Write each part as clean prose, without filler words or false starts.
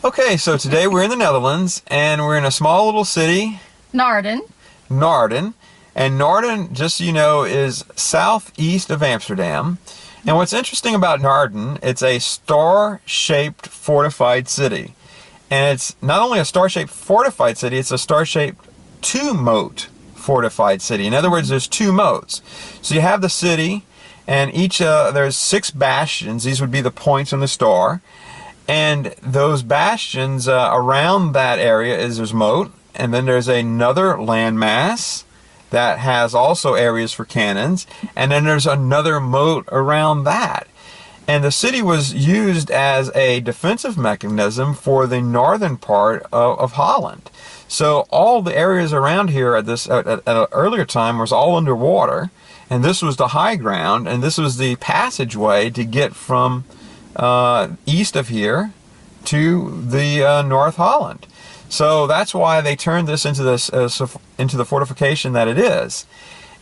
Okay, so today we're in the Netherlands, and we're in a small little city, Naarden. And Naarden, just so you know, is southeast of Amsterdam. And what's interesting about Naarden, it's a star-shaped fortified city. And it's not only a star-shaped fortified city, it's a star-shaped two-moat fortified city. In other words, there's two moats. So you have the city, and each there's 6 bastions. These would be the points on the star. And those bastions around that area there's moat, and then there's another landmass that has also areas for cannons, and then there's another moat around that. And the city was used as a defensive mechanism for the northern part of Holland. So all the areas around here at an earlier time was all underwater, and this was the high ground, and this was the passageway to get from east of here to the North Holland. So that's why they turned this into the fortification that it is.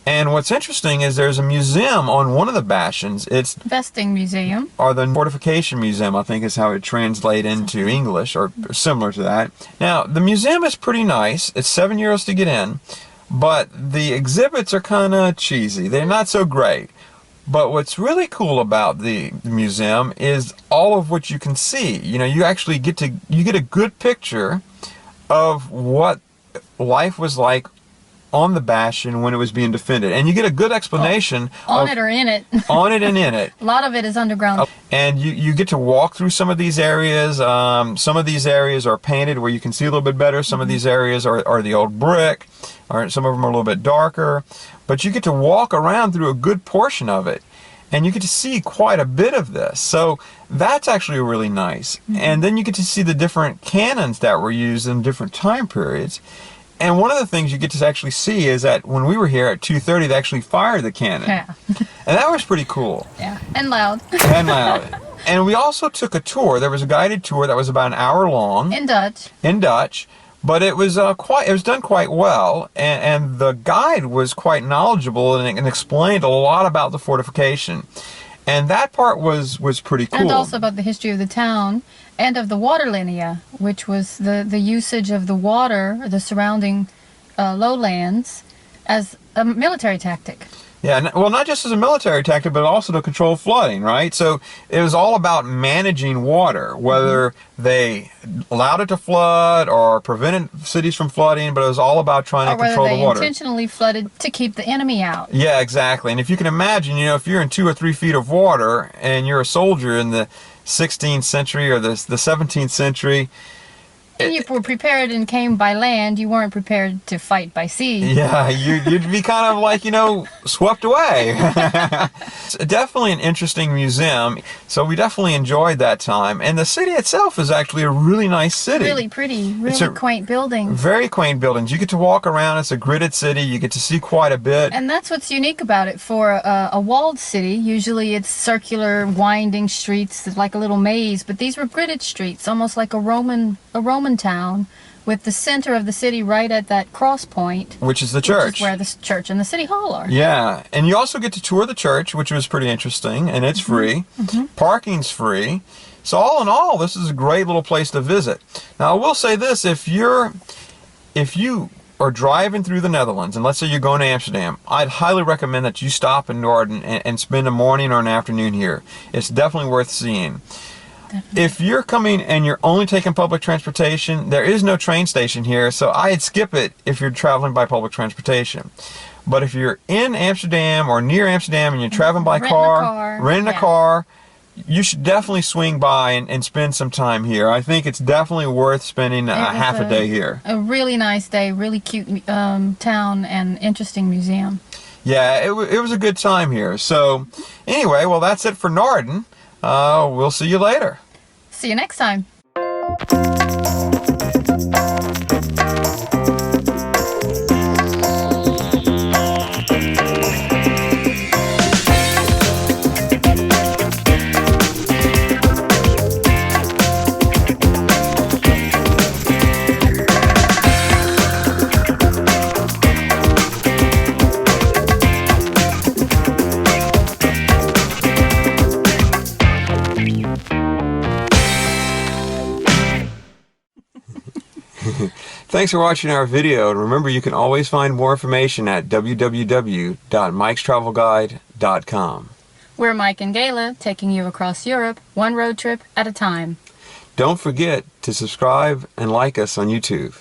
And what's interesting is there's a museum on one of the bastions. It's Vesting Museum. Or the Fortification Museum, I think is how it translates into English, or similar to that. Now, the museum is pretty nice. It's €7 to get in, but the exhibits are kind of cheesy. They're not so great. But what's really cool about the museum is all of what you can see. You know, you actually get a good picture of what life was like on the bastion when it was being defended, and you get a good explanation on it or in it. On it and in it. A lot of it is underground. And you get to walk through some of these areas. Some of these areas are painted where you can see a little bit better. Some of these areas are the old brick, or some of them are a little bit darker. But you get to walk around through a good portion of it, and you get to see quite a bit of this. So that's actually really nice. And then you get to see the different cannons that were used in different time periods. And one of the things you get to actually see is that when we were here at 2:30, they actually fired the cannon. Yeah. And that was pretty cool. Yeah, and loud. And loud. And we also took a tour. There was a guided tour that was about an hour long. In Dutch. In Dutch. But it was done quite well, and the guide was quite knowledgeable and explained a lot about the fortification. And that part was pretty cool. And also about the history of the town and of the waterlinia, which was the usage of the water, the surrounding lowlands, as a military tactic. Yeah, well, not just as a military tactic, but also to control flooding, right? So it was all about managing water, whether they allowed it to flood or prevented cities from flooding, but it was all about trying to control the water. Or whether they intentionally flooded to keep the enemy out. Yeah, exactly. And if you can imagine, you know, if you're in 2 or 3 feet of water and you're a soldier in the 16th century or the 17th century, and you were prepared and came by land, you weren't prepared to fight by sea. Yeah, you'd be kind of like, you know, swept away. It's definitely an interesting museum, so we definitely enjoyed that time. And the city itself is actually a really nice city. Really pretty, really quaint buildings. Very quaint buildings. You get to walk around. It's a gridded city. You get to see quite a bit. And that's what's unique about it. For a walled city, usually it's circular, winding streets, like a little maze. But these were gridded streets, almost like a Roman town, with the center of the city right at that cross point, which is the church, which is where the church and the city hall are. Yeah, and you also get to tour the church, which was pretty interesting, and it's free. Parking's free. So all in all, this is a great little place to visit. Now I will say this: if you are driving through the Netherlands, and let's say you're going to Amsterdam, I'd highly recommend that you stop in Naarden and spend a morning or an afternoon here. It's definitely worth seeing. If you're coming and you're only taking public transportation, there is no train station here, so I'd skip it if you're traveling by public transportation. But if you're in Amsterdam or near Amsterdam and you're traveling by renting a car, you should definitely swing by and spend some time here. I think it's definitely worth spending half a day here. A really nice day, really cute town and interesting museum. Yeah, it was a good time here. So anyway, well, that's it for Naarden. We'll see you later. See you next time. Thanks for watching our video, and remember you can always find more information at www.mikestravelguide.com. We're Mike and Gayla, taking you across Europe, one road trip at a time. Don't forget to subscribe and like us on YouTube.